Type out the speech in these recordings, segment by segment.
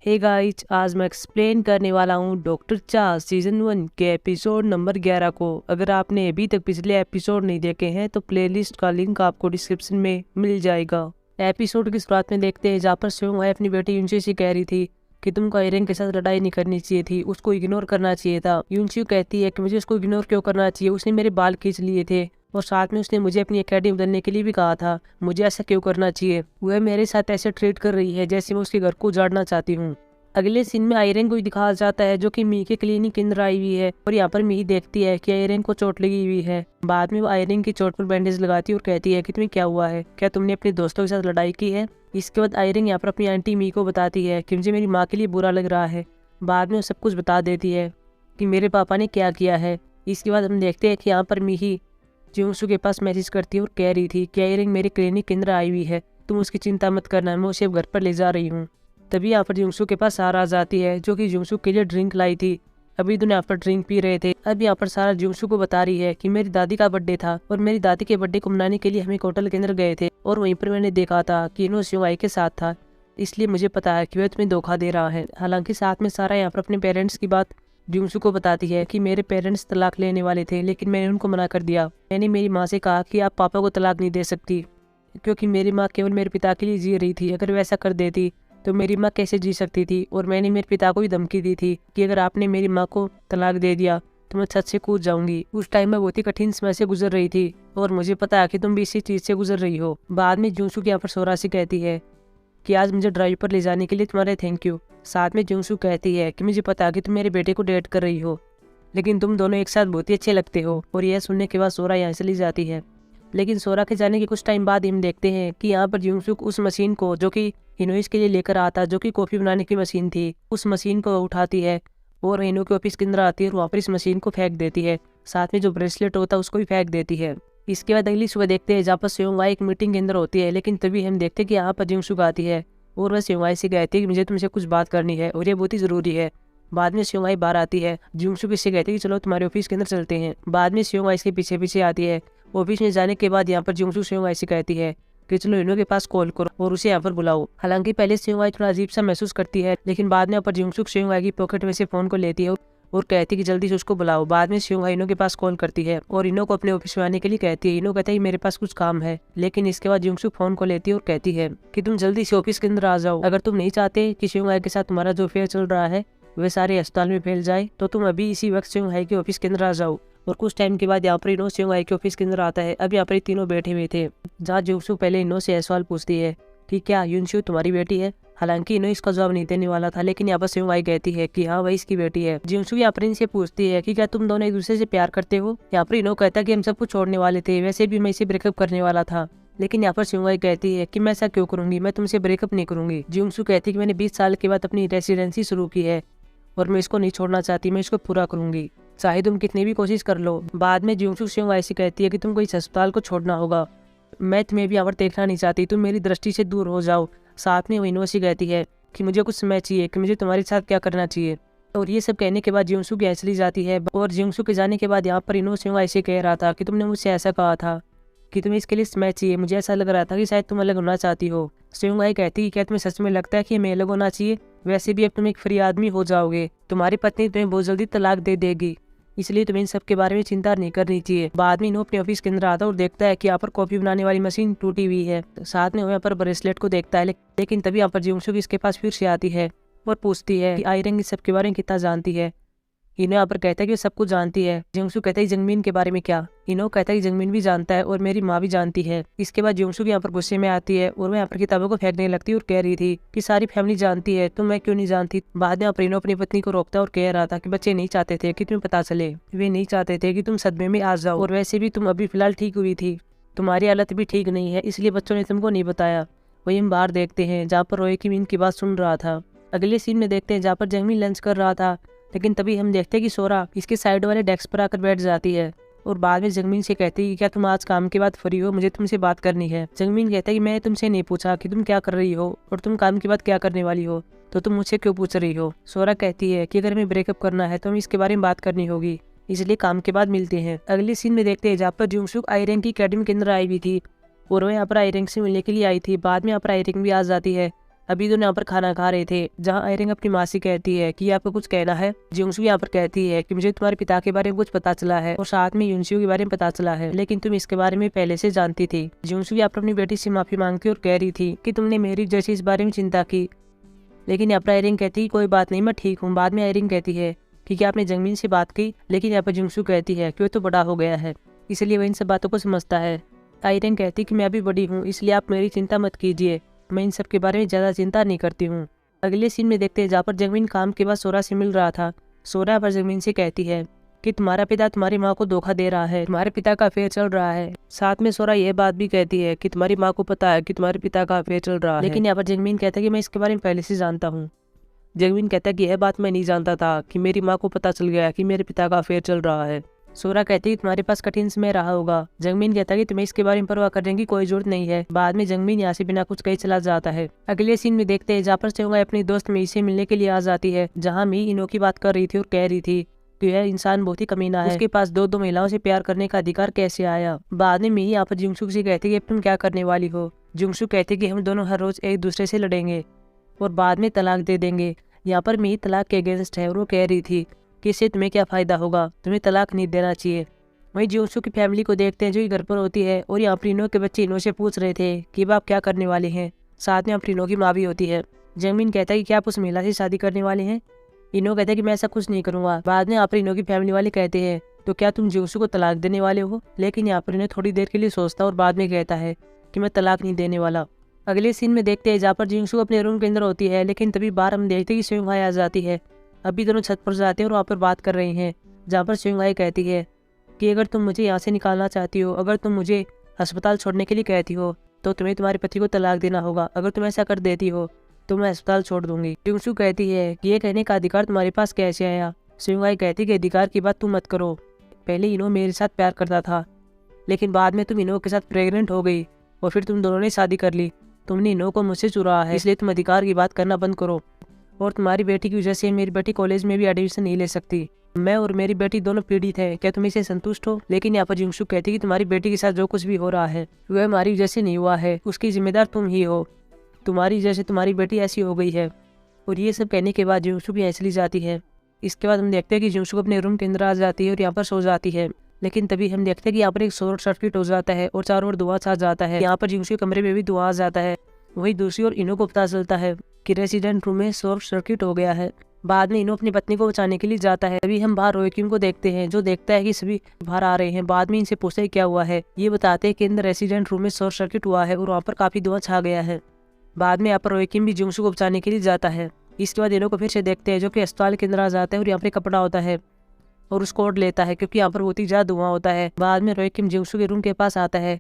Hey guys, आज मैं explain करने वाला हूँ डॉक्टर चा सीजन 1 के एपिसोड नंबर 11 को। अगर आपने अभी तक पिछले एपिसोड नहीं देखे हैं तो प्लेलिस्ट का लिंक आपको डिस्क्रिप्शन में मिल जाएगा। एपिसोड की शुरुआत में देखते हैं जहाँ पर सेओंग अपनी बेटी यूनची से कह रही थी कि तुमको आयरन के साथ लड़ाई नहीं करनी चाहिए थी, उसको इग्नोर करना चाहिए था। यूनची कहती है कि मुझे उसको इग्नोर क्यों करना चाहिए, उसने मेरे बाल खींच लिए थे और साथ में उसने मुझे अपनी एकेडमी बदलने के लिए भी कहा था। मुझे ऐसा क्यों करना चाहिए? वह मेरे साथ ऐसे ट्रीट कर रही है जैसे मैं उसके घर को उजाड़ना चाहती हूँ। अगले सीन में आयरन को दिखाया जाता है जो कि मी के क्लिनिक के अंदर आई हुई है और यहाँ पर मी देखती है कि आयरन को चोट लगी हुई है। बाद में वो आयरन की चोट पर बैंडेज लगाती है और कहती है कि तुम्हें क्या हुआ है, क्या तुमने अपने दोस्तों के साथ लड़ाई की है? इसके बाद आयरन यहाँ पर अपनी आंटी मी को बताती है कि मुझे मेरी माँ के लिए बुरा लग रहा है। बाद में वो सब कुछ बता देती है कि मेरे पापा ने क्या किया है। इसके बाद हम देखते हैं कि यहाँ पर मी ही जियोंगसू के पास मैसेज करती है और कह रही थी कि आयरन मेरे क्लिनिक के अंदर आई हुई है, तुम उसकी चिंता मत करना, मैं उसे घर पर ले जा रही हूँ। तभी यहाँ पर जियोंगसू के पास सारा आ जाती है जो कि जियोंगसू के लिए ड्रिंक लाई थी। अभी दोनों यहाँ पर ड्रिंक पी रहे थे। अब यहाँ पर सारा जियोंगसू को बता रही है कि मेरी दादी का बर्थडे था और मेरी दादी के बर्थडे को मनाने के लिए हम एक होटल के अंदर गए थे और वहीं पर मैंने देखा था कि इनो सेओंग के साथ था, इसलिए मुझे पता है कि वह तुम्हें धोखा दे रहा है। हालांकि साथ में सारा यहाँ पर अपने पेरेंट्स की बात जियोंगसू को बताती है कि मेरे पेरेंट्स तलाक लेने वाले थे लेकिन मैंने उनको मना कर दिया। मैंने मेरी माँ से कहा कि आप पापा को तलाक नहीं दे सकती क्योंकि मेरी माँ केवल मेरे पिता के लिए जी रही थी। अगर वैसा कर देती तो मेरी माँ कैसे जी सकती थी? और मैंने मेरे पिता को भी धमकी दी थी कि अगर आपने मेरी माँ को तलाक दे दिया तो मैं छत से कूद जाऊंगी। उस टाइम मैं बहुत ही कठिन समय से गुजर रही थी और मुझे पता है कि तुम भी इसी चीज से गुजर रही हो। बाद में जियोंगसू यहाँ पर सोरा से कहती है कि आज मुझे ड्राइव पर ले जाने के लिए तुम्हारे थैंक यू। साथ में जियोंगसू कहती है कि मुझे पता है कि तुम मेरे बेटे को डेट कर रही हो लेकिन तुम दोनों एक साथ बहुत ही अच्छे लगते हो। और यह सुनने के बाद सोरा यहाँ चली जाती है। लेकिन सोरा के जाने के कुछ टाइम बाद हम देखते हैं कि यहाँ पर जियोंगसू उस मशीन को जो कि हिनोइस के लिए लेकर आता जो कि कॉफी बनाने की मशीन थी, उस मशीन को उठाती है और हिनो के ऑफिस के अंदर आती है और वहाँ पर इस मशीन को फेंक देती है। साथ में जो ब्रेसलेट होता है उसको भी फेंक देती है। इसके बाद अगली सुबह देखते हैं जहाँ पर सेओंग एक मीटिंग के अंदर होती है, लेकिन तभी हम देखते हैं कि यहाँ पर जियोंगसू आती है और वह सेओंग से कहती है कि मुझे तुमसे कुछ बात करनी है और ये बहुत ही जरूरी है। बाद में सेओंग बाहर आती है, जियोंगसू से कहती है कि चलो तुम्हारे ऑफिस के अंदर चलते हैं। बाद में सेओंग इसके पीछे पीछे आती है। ऑफिस में जाने के बाद यहाँ पर जियोंगसू सेओंग से कहती है कि चलो हिनो के पास कॉल करो और उसे यहाँ पर बुलाओ। हालांकि पहले सेओंग थोड़ा अजीब सा महसूस करती है लेकिन बाद में यहाँ पर जियोंगसू सेओंग की पॉकेट में से फोन को लेती है और कहती है कि जल्दी से उसको बुलाओ। बाद में सेओंग इनो के पास कॉल करती है और इनो को अपने ऑफिस में आने के लिए कहती है। इनो कहता है कि मेरे पास कुछ काम है, लेकिन इसके बाद जियोंगसू फोन को लेती है और कहती है कि तुम जल्दी से ऑफिस के अंदर आ जाओ। अगर तुम नहीं चाहते कि सेओंग के साथ तुम्हारा जो अफेयर चल रहा है वह सारे अस्पताल में फैल जाए तो तुम अभी इसी वक्त सेओंग के ऑफिस के अंदर आ जाओ। और कुछ टाइम के बाद यहाँ पर इनो सेओंग के ऑफिस के अंदर आता है। अब यहाँ पर तीनों बैठे हुए थे जहाँ जियोंगसू पहले इनो से सवाल पूछती है कि क्या यूनची तुम्हारी बेटी है? हालांकि इनो इसका जवाब नहीं देने वाला था लेकिन यहाँ पर सेओंग कहती है कि हाँ वही इसकी बेटी है। जियोंगसू यहाँ पर इनसे पूछती है कि क्या तुम दोनों एक दूसरे से प्यार करते हो? यहाँ पर इनो कहता है कि हम सब कुछ छोड़ने वाले थे, वैसे भी मैं इसे ब्रेकअप करने वाला था। लेकिन यहाँ पर सेओंग कहती है कि मैं ऐसा क्यों करूंगी, मैं तुमसे ब्रेकअप नहीं करूंगी। जियोंगसू कहती है कि मैंने 20 साल के बाद अपनी रेसिडेंसी शुरू की है और मैं इसको नहीं छोड़ना चाहती, मैं इसको पूरा करूंगी चाहे तुम कितनी भी कोशिश कर लो। बाद में जियोंगसू सेओंग ऐसी कहती है कि तुमको इस अस्पताल को छोड़ना होगा, मैं तुम्हें भी यहाँ पर देखना नहीं चाहती, तुम मेरी दृष्टि से दूर हो जाओ। साथ में वो इनो से कहती है कि मुझे कुछ समय चाहिए कि मुझे तुम्हारे साथ क्या करना चाहिए। और ये सब कहने के बाद जियोंगसू की चली जाती है। और जियोंगसू के जाने के बाद यहाँ पर इनो सेओंग ऐसे कह रहा था कि तुमने मुझसे ऐसा कहा था कि तुम्हें इसके लिए समय चाहिए, मुझे ऐसा लग रहा था कि शायद तुम अलग होना चाहती हो। सेओंग कहती है क्या तुम्हें सच में लगता है कि हमें अलग होना चाहिए? वैसे भी अब तुम एक फ्री आदमी हो जाओगे, तुम्हारी पत्नी तुम्हें बहुत जल्दी तलाक दे देगी, इसलिए तुम्हें इन सब के बारे में चिंता नहीं करनी चाहिए। बाद में इनो अपने ऑफिस के अंदर आता है और देखता है कि यहाँ पर कॉफी बनाने वाली मशीन टूटी हुई है। साथ में वो यहाँ पर ब्रेसलेट को देखता है लेकिन तभी यहाँ पर जियोंगसू इसके पास फिर से आती है और पूछती है कि आयरन इस सब के बारे में कितना जानती है। इनो यहाँ पर कहता है कि वो सब कुछ जानती है। जियोंगसू कहता है जंगमिन के बारे में क्या? इनो कहता है कि जंगमिन भी जानता है और मेरी माँ भी जानती है। इसके बाद जियोंगसू यहाँ पर गुस्से में आती है और वह यहाँ पर किताबों को फेंकने लगती है और कह रही थी कि सारी फैमिली जानती है तो मैं क्यों नहीं जानती। बाद में यहाँ पर इनो अपनी पत्नी को रोकता और कह रहा था कि बच्चे नहीं चाहते थे कि तुम्हें पता चले, वे नहीं चाहते थे कि तुम सदमे में आ जाओ और वैसे भी तुम अभी फिलहाल ठीक हुई थी, तुम्हारी हालत भी ठीक नहीं है, इसलिए बच्चों ने तुमको नहीं बताया। वही हम बाहर देखते हैं जहाँ पर रोए की इनकी बात सुन रहा था। अगले सीन में देखते हैं जहाँ पर जंगमिन लंच कर रहा था लेकिन तभी हम देखते हैं कि सोरा इसके साइड वाले डेस्क पर आकर बैठ जाती है और बाद में जंगमिन से कहती है कि क्या तुम आज काम के बाद फ्री हो, मुझे तुमसे बात करनी है। जंगमिन कहता है कि मैं तुमसे नहीं पूछा कि तुम क्या कर रही हो और तुम काम के बाद क्या करने वाली हो, तो तुम मुझसे क्यों पूछ रही हो? सोरा कहती है कि अगर हमें ब्रेकअप करना है तो हमें इसके बारे में बात करनी होगी, इसलिए काम के बाद मिलते हैं। अगले सीन में देखते हैं जहाँ पर जियोंगसू आयरन की अकेडमी के अंदर आई हुई थी और वो यहाँ पर आयरन से मिलने के लिए आई थी। बाद में यहाँ पर आयरन भी आ जाती है। अभी दोनों यहाँ पर खाना खा रहे थे, जहाँ आयरिंग अपनी माँ से कहती है कि आपको कुछ कहना है। जियोंसू यहाँ पर कहती है कि मुझे तुम्हारे पिता के बारे में कुछ पता चला है और साथ में यूनसियो के बारे में पता चला है, लेकिन तुम इसके बारे में पहले से जानती थी। जियोंसू यहाँ पर अपनी बेटी से माफी मांगती और कह रही थी कि तुमने मेरी जैसे इस बारे में चिंता की, लेकिन यहाँ पर आयरिंग कहती है कोई बात नहीं, मैं ठीक हूँ। बाद में आयरिंग कहती है कि क्या आपने जंगमीन से बात की, लेकिन यहाँ पर जियोंसू कहती है कि वो तो बड़ा हो गया है, इसलिए वह इन सब बातों को समझता है। आयरिंग कहती कि मैं अभी बड़ी हूँ, इसलिए आप मेरी चिंता मत कीजिए, मैं इन सब के बारे में ज़्यादा चिंता नहीं करती हूँ। अगले सीन में देखते हैं जहाँ पर जंगमीन काम के बाद सोरा से मिल रहा था। सोरा पर जंगमीन से कहती है कि तुम्हारा पिता तुम्हारी माँ को धोखा दे रहा है, तुम्हारे पिता का अफेयर चल रहा है। साथ में सोरा यह बात भी कहती है कि तुम्हारी माँ को पता है कि तुम्हारे पिता का अफेयर चल रहा है, लेकिन यहाँ पर जंगमीन कहता है कि मैं इसके बारे में पहले से जानता हूँ। जंगमीन कहता है कि यह बात मैं नहीं जानता था कि मेरी माँ को पता चल गया कि मेरे पिता का अफेयर चल रहा है। सोरा कहती है तुम्हारे पास कठिन समय रहा होगा। जंगमीन कहता है कि तुम्हें इसके बारे में परवाह करने की कोई जरूरत नहीं है। बाद में जंगमीन यहाँ से बिना कुछ कहे चला जाता है। अगले सीन में देखते हैं जहाँ पर चोंगाई अपनी दोस्त मी से मिलने के लिए आ जाती है, जहाँ मी इनो की बात कर रही थी और कह रही थी कि यह इंसान बहुत ही कमीना है, उसके पास दो महिलाओं से प्यार करने का अधिकार कैसे आया। बाद में मी यहाँ पर जियोंसू से कहती है कि तुम क्या करने वाली हो। जियोंसू कहती है कि हम दोनों हर रोज एक दूसरे से लड़ेंगे और बाद में तलाक दे देंगे। यहाँ पर मी तलाक के अगेंस्ट है और वो कह रही थी कि इससे तुम्हें क्या फायदा होगा, तुम्हें तलाक नहीं देना चाहिए। वहीं जियोंसू की फैमिली को देखते हैं जो घर पर होती है और यहाँ पर इनो के बच्चे इनो से पूछ रहे थे कि आप क्या करने वाले हैं। साथ में यहाँ पर इनो की माँ भी होती है। जंगमीन कहता है कि क्या आप उस महिला से शादी करने वाले हैं। इनो कहता है कि मैं ऐसा कुछ नहीं करूंगा। बाद में यहाँ पर इनो की फैमिली वाले कहते हैं तो क्या तुम जियोंसू को तलाक देने वाले हो, लेकिन यहाँ पर इन्हें थोड़ी देर के लिए सोचता और बाद में कहता है कि मैं तलाक नहीं देने वाला। अगले सीन में देखते हैं जहाँ पर जियोंसू अपने रूम के अंदर होती है, लेकिन तभी बाहर हम देखते हैं कि स्योंगहाई आ जाती है। अभी दोनों छत पर जाते हैं और वहाँ पर बात कर रहे हैं, जहाँ पर स्योंगहाई कहती है कि अगर तुम मुझे यहाँ से निकालना चाहती हो, अगर तुम मुझे अस्पताल छोड़ने के लिए कहती हो, तो तुम्हें तुम्हारे पति को तलाक देना होगा। अगर तुम ऐसा कर देती हो तो मैं अस्पताल छोड़ दूंगी। जियोंसू कहती है कि ये कहने का अधिकार तुम्हारे पास कैसे आया। स्योंगहाई कहती कि अधिकार की बात तुम मत करो, पहले इनो मेरे साथ प्यार करता था, लेकिन बाद में तुम इनो के साथ प्रेग्नेंट हो गई और फिर तुम दोनों ने शादी कर ली। तुमने इनो को मुझसे चुराया है, इसलिए तुम अधिकार की बात करना बंद करो। और तुम्हारी बेटी की वजह से मेरी बेटी कॉलेज में भी एडमिशन नहीं ले सकती। मैं और मेरी बेटी दोनों पीड़ित है, क्या तुम इसे संतुष्ट हो। लेकिन यहाँ पर जियोंसू कहती है कि तुम्हारी बेटी के साथ जो कुछ भी हो रहा है वह हमारी वजह से नहीं हुआ है, उसकी जिम्मेदार तुम ही हो। तुम्हारी वजह से तुम्हारी बेटी ऐसी हो गई है। और ये सब कहने के बाद जियोंसू भी ऐसे ली जाती है। इसके बाद हम देखते हैं कि जियोंसू अपने रूम के अंदर आ जाती है और यहाँ पर सो जाती है, लेकिन तभी हम देखते हैं कि यहाँ पर एक शॉर्ट सर्किट हो जाता है और चारों ओर धुआं छा जाता है। यहाँ पर जियोंसू के कमरे में भी धुआं आ जाता है। वही दूसरी ओर इनो को पता चलता है कि रेसिडेंट रूम में शॉर्ट सर्किट हो गया है। बाद में इनो अपनी पत्नी को बचाने के लिए जाता है। तभी हम बाहर रोएकिम को देखते हैं, जो देखता है कि सभी बाहर आ रहे हैं। बाद में इनसे पूछते हैं क्या हुआ है। ये बताते हैं कि अंदर रेसिडेंट रूम में शॉर्ट सर्किट हुआ है और वहाँ पर काफी धुआं छा गया है। बाद में यहाँ पर रोएकिम भी जियोंसू को बचाने के लिए जाता है। इसके बाद इनो को फिर से देखते हैं, जो कि अस्पताल के अंदर आ जाता है और यहाँ पर कपड़ा होता है और उसको ओढ़ लेता है, क्योंकि यहाँ पर बहुत ही ज्यादा धुआं होता है। बाद में रोएकिम जियोंसू के रूम के पास आता है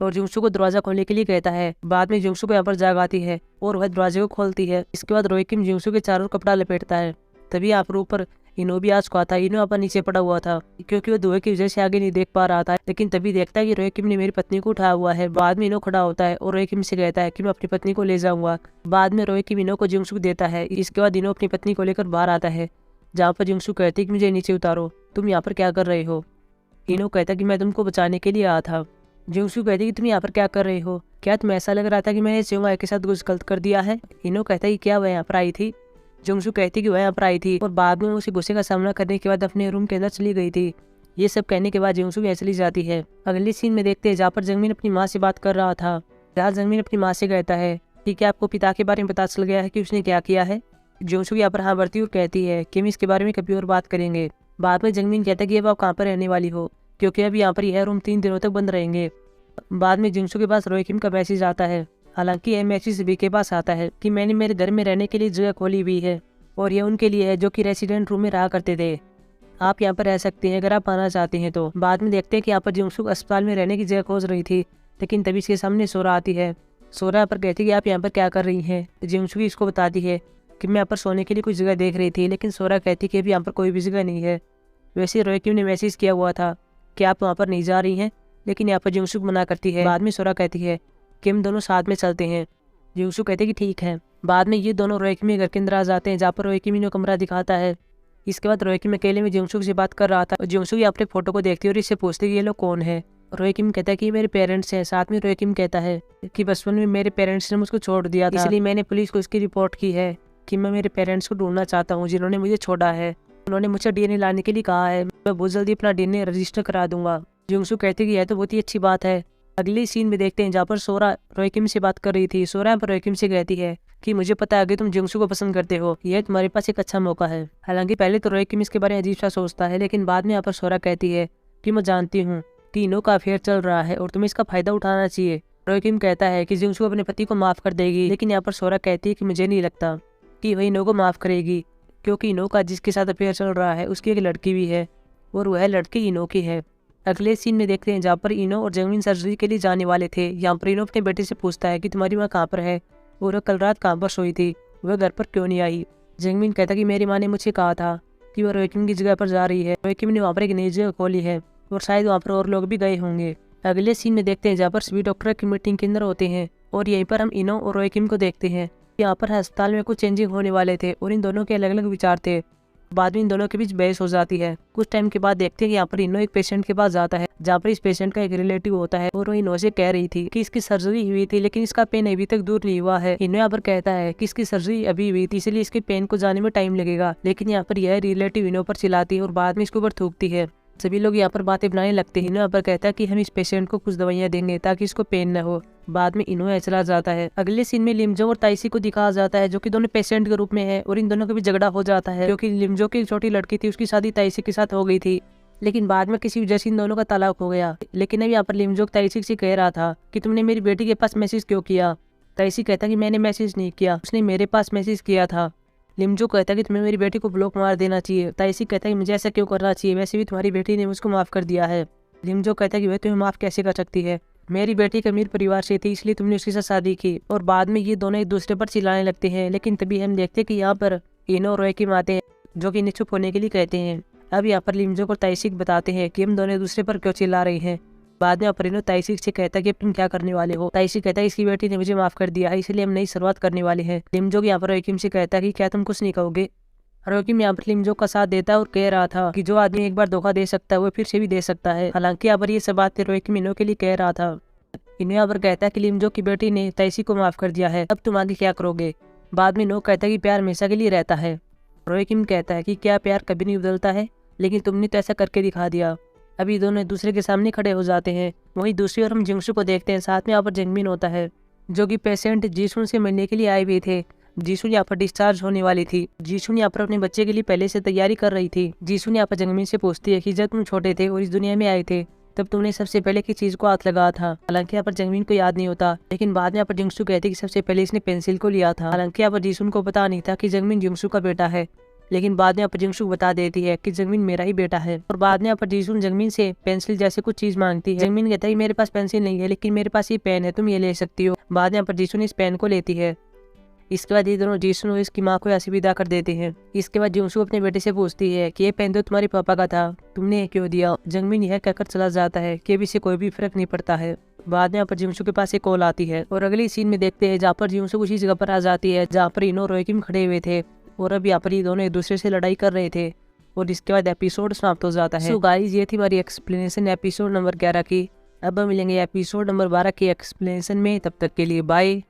और जियोंसू को दरवाजा खोलने के लिए कहता है। बाद में जियोंसू को यहाँ पर जाग आती है और वह दरवाजे को खोलती है। इसके बाद रोएकिम जियोंसू के चारों कपड़ा लपेटता है। तभी यहाँ पर ऊपर इनो भी आ चुका था। इनो यहाँ पर नीचे पड़ा हुआ था क्योंकि वो धुएं की वजह से आगे नहीं देख पा रहा था, लेकिन तभी देखता है कि रोएकिम ने मेरी पत्नी को उठाया हुआ है। बाद में इनो खड़ा होता है और रोएकिम से कहता है कि मैं अपनी पत्नी को ले जाऊंगा। बाद में रोएकिम इनो को जियोंसू को देता है। इसके बाद इनो अपनी पत्नी को लेकर बाहर आता है, जहाँ पर जियोंसू कहती है कि मुझे नीचे उतारो, तुम यहाँ पर क्या कर रहे हो। इनो कहता है कि मैं तुमको बचाने के लिए आया था। जियोंसू कहती है कि तुम यहाँ पर क्या कर रहे हो, क्या तुम्हें ऐसा लग रहा था कि मैंने स्योंगहाई के साथ कुछ गलत कर दिया है। इनो कहता है कि क्या वह यहाँ पर आई थी। जियोंसू कहती है कि वह यहाँ पर आई थी और बाद में उसे गुस्से का सामना करने के बाद अपने रूम के अंदर चली गई थी। ये सब कहने के बाद जियोंसू भी चली जाती है। अगले सीन में देखते हैं जहाँ पर जंगमीन अपनी माँ से बात कर रहा था, जहाँ जंगमीन अपनी माँ से कहता है कि क्या आपको पिता के बारे में पता चल गया है कि उसने क्या किया है। जियोंसू यहाँ पर हाँ भरती और कहती है कि हम इसके बारे में कभी और बात करेंगे। बाद में जंगमीन कहता है कि अब आप कहाँ पर रहने वाली हो, क्योंकि अब यहाँ पर यह रूम 3 दिनों तक बंद रहेंगे। बाद में जियोंसू के पास रोएकिम का मैसेज आता है। हालांकि यह मैसेज बी के पास आता है कि मैंने मेरे घर में रहने के लिए जगह खोली हुई है और यह उनके लिए है जो कि रेसिडेंट रूम में रहा करते थे। आप यहाँ पर रह सकते हैं अगर आप आना चाहते हैं तो। बाद में देखते हैं कि यहाँ पर जियोंसू अस्पताल में रहने की जगह खोज रही थी, लेकिन तभी इसके सामने सोरा आती है। सोरा यहाँ पर कहती है कि आप यहाँ पर क्या कर रही हैं। जियोंसू भी इसको बताती है कि मैं यहाँ पर सोने के लिए कुछ जगह देख रही थी, लेकिन सोरा कहती है कि अभी यहाँ पर कोई भी जगह नहीं है। वैसे रोएकिम ने मैसेज किया हुआ था कि आप वहाँ पर नहीं जा रही हैं, लेकिन यहाँ पर जियोंसू मना करती है। बाद में सोरा कहती है कि हम दोनों साथ में चलते हैं। जियोंसू कहते हैं कि ठीक है। बाद में ये दोनों रोएकिम घर के अंदर आ जाते हैं, जहाँ पर रोएकिम इन्हें कमरा दिखाता है। इसके बाद रोएकिम अकेले में जियोंसू से बात कर रहा था और जियोंसू अपने फोटो को देखती है और इससे पूछती है कि ये लोग कौन है। रोए किम कहता है कि मेरे पेरेंट्स हैं। साथ में रोए किम कहता है कि बचपन में मेरे पेरेंट्स ने मुझको छोड़ दिया था, इसलिए मैंने पुलिस को इसकी रिपोर्ट की है कि मैं मेरे पेरेंट्स को ढूंढना चाहता हूँ जिन्होंने मुझे छोड़ा है। उन्होंने मुझे डीएनए लाने के लिए कहा है, मैं बहुत जल्दी अपना डीएनए रजिस्टर करा दूंगा। जुंगसू कहते कि यह तो बहुत ही अच्छी बात है। अगले सीन में देखते हैं जहाँ पर सोरा रोए किम से बात कर रही थी। सोरा यहाँ पर रोए किम से कहती है कि मुझे पता है अगर तुम जुंगसू को पसंद करते हो, यह तुम्हारे पास एक अच्छा मौका है। हालांकि पहले तो रोए किम इसके बारे में अजीब सा सोचता है, लेकिन बाद में यहाँ पर सोरा कहती है कि मैं जानती हूँ कि इनो का अफेयर चल रहा है और तुम्हें इसका फायदा उठाना चाहिए। रोए किम कहता है कि जुंगसू अपने पति को माफ कर देगी, लेकिन यहाँ पर सोरा कहती है कि मुझे नहीं लगता कि वह इनो को माफ करेगी, क्योंकि इनो का जिसके साथ अफेयर चल रहा है उसकी एक लड़की भी है और वह लड़की इनो की है। अगले सीन में देखते हैं जहाँ पर इनो और जंगमिन सर्जरी के लिए जाने वाले थे। यहाँ पर इनो अपने बेटे से पूछता है कि तुम्हारी माँ कहाँ पर है और वह कल रात कहाँ पर सोई थी, वह घर पर क्यों नहीं आई। जंगमिन कहता कि मेरी माँ ने मुझे कहा था कि वह रोए किम की जगह पर जा रही है। रोए किम ने वहाँ पर एक नई जगह खोली है और शायद वहाँ पर और लोग भी गए होंगे। अगले सीन में देखते हैं जहाँ पर सभी डॉक्टर की मीटिंग के अंदर होते हैं और यहीं पर हम इनो और रोए किम को देखते हैं। यहाँ पर अस्पताल में कुछ चेंजिंग होने वाले थे और इन दोनों के अलग अलग विचार थे। बाद में इन दोनों के बीच बहस हो जाती है। कुछ टाइम के बाद देखते हैं कि यहाँ पर इनो एक पेशेंट के पास जाता है, जहाँ पर इस पेशेंट का एक रिलेटिव होता है और वो इनो से कह रही थी कि इसकी सर्जरी हुई थी लेकिन इसका पेन अभी तक दूर नहीं हुआ है। इनो यहाँ पर कहता है कि इसकी सर्जरी अभी हुई थी इसलिए इसके पेन को जाने में टाइम लगेगा, लेकिन यहाँ पर यह रिलेटिव इनो पर चिल्लाती है और बाद में इसके ऊपर थूकती है। सभी लोग यहाँ पर बातें बनाने लगते हैं। इनो यहाँ पर कहता है कि हम इस पेशेंट को कुछ दवाइयाँ देंगे ताकि इसको पेन न हो। बाद में इनो यहाँ चला जाता है। अगले सीन में लिमजो और ताइसी को दिखाया जाता है जो कि दोनों पेशेंट के रूप में है और इन दोनों के भी झगड़ा हो जाता है, क्योंकि लिमजो की एक छोटी लड़की थी उसकी शादी ताइसी के साथ हो गई थी, लेकिन बाद में किसी वजह से इन दोनों का तलाक हो गया। लेकिन अब यहाँ पर लिमजो ताइसी से कह रहा था कि तुमने मेरी बेटी के पास मैसेज क्यों किया। ताइसी कहता कि मैंने मैसेज नहीं किया, उसने मेरे पास मैसेज किया था। लिमजो कहता कि तुम्हें मेरी बेटी को ब्लॉक मार देना चाहिए। ताइसी कहता कि मुझे ऐसा क्यों करना चाहिए, वैसे भी तुम्हारी बेटी ने मुझको माफ कर दिया है। लिमजो कहता कि वह तुम्हें माफ कैसे कर सकती है, मेरी बेटी एक अमीर परिवार से थी इसलिए तुमने उसके साथ शादी की। और बाद में ये दोनों एक दूसरे पर चिल्लाने लगते हैं, लेकिन तभी हम देखते हैं कि यहाँ पर इनो और रोए किम आते हैं जो कि इन्हें चुप होने के लिए कहते हैं। अब यहाँ पर लिमजो को ताइसी बताते हैं कि हम दोनों एक दूसरे पर क्यों चिल्ला रहे हैं। बाद में अपरिनो ताइसी से कहता है कि तुम क्या करने वाले हो। ताइसी कहता है इसकी बेटी ने मुझे माफ कर दिया है इसलिए हम नई शुरुआत करने वाले हैं। लिमजो यहाँ पर रोए किम से कहता है कि क्या तुम कुछ नहीं कहोगे। रोए किम यहाँ पर लिमजो का साथ देता है और कह रहा था कि जो आदमी एक बार धोखा दे सकता है वो फिर से भी दे सकता है। हालांकि यहाँ पर ये सब बातें रोए किम इनो के लिए कह रहा था। इनो यहाँ पर कहता है कि लिमजो की बेटी ने ताइसी को माफ कर दिया है, अब तुम आगे क्या करोगे। बाद में इनो कहता है कि प्यार हमेशा के लिए रहता है। रोए किम कहता है कि क्या प्यार कभी नहीं बदलता है, लेकिन तुमने तो ऐसा करके दिखा दिया। अभी दोनों एक दूसरे के सामने खड़े हो जाते हैं। वहीं दूसरी ओर हम जिंगसू को देखते हैं, साथ में यहाँ पर जंगमिन होता है जो कि पेशेंट जीसुन से मिलने के लिए आए हुए थे। जीसुन यहाँ पर डिस्चार्ज होने वाली थी। जीसुन यहाँ पर अपने बच्चे के लिए पहले से तैयारी कर रही थी। जीसुन यहाँ पर जंगमिन से पूछती है कि जब तुम छोटे थे और इस दुनिया में आए थे तब तुमने सबसे पहले किस चीज को हाथ लगाया था। हालांकि यहाँ पर जंगमिन को याद नहीं होता, लेकिन बाद में यहाँ पर जिंगसू कहती कि सबसे पहले इसने पेंसिल को लिया था। हालांकि यहाँ पर जीसुन को पता नहीं था कि जंगमिन जिंगसू का बेटा है, लेकिन बाद में यहाँ पर जिंगसू बता देती है कि जंगमिन मेरा ही बेटा है। और बाद में यहाँ पर जीसुन जंगमिन से पेंसिल जैसे कुछ चीज मांगती है। जंगमिन कहता है मेरे पास पेंसिल नहीं है लेकिन मेरे पास ये पेन है, तुम ये ले सकती हो। बाद में यहाँ पर जीसुन इस पेन को लेती है। इसके बाद ये दोनों जीसुन और इसकी माँ को ऐसे विदा कर देते हैं। इसके बाद जिंगसू अपने बेटे से पूछती है कि ये पेन तो तुम्हारे पापा का था, तुमने क्यों दिया। जंगमिन यह कहकर चला जाता है कि अभी से कोई भी फर्क नहीं पड़ता है। बाद में यहाँ पर जिंगसू के पास एक कॉल आती है और अगली सीन में देखते हैं जहाँ पर जिंगसू उसी जगह पर आ जाती है जहाँ पर इनो रोए किम खड़े हुए थे और अब यहाँ पर ये दोनों एक दूसरे से लड़ाई कर रहे थे और इसके बाद एपिसोड समाप्त हो जाता है। सो गाइस, ये थी हमारी एक्सप्लेनेशन एपिसोड नंबर 11 की। अब हम मिलेंगे एपिसोड नंबर 12 की एक्सप्लेनेशन में। तब तक के लिए बाय।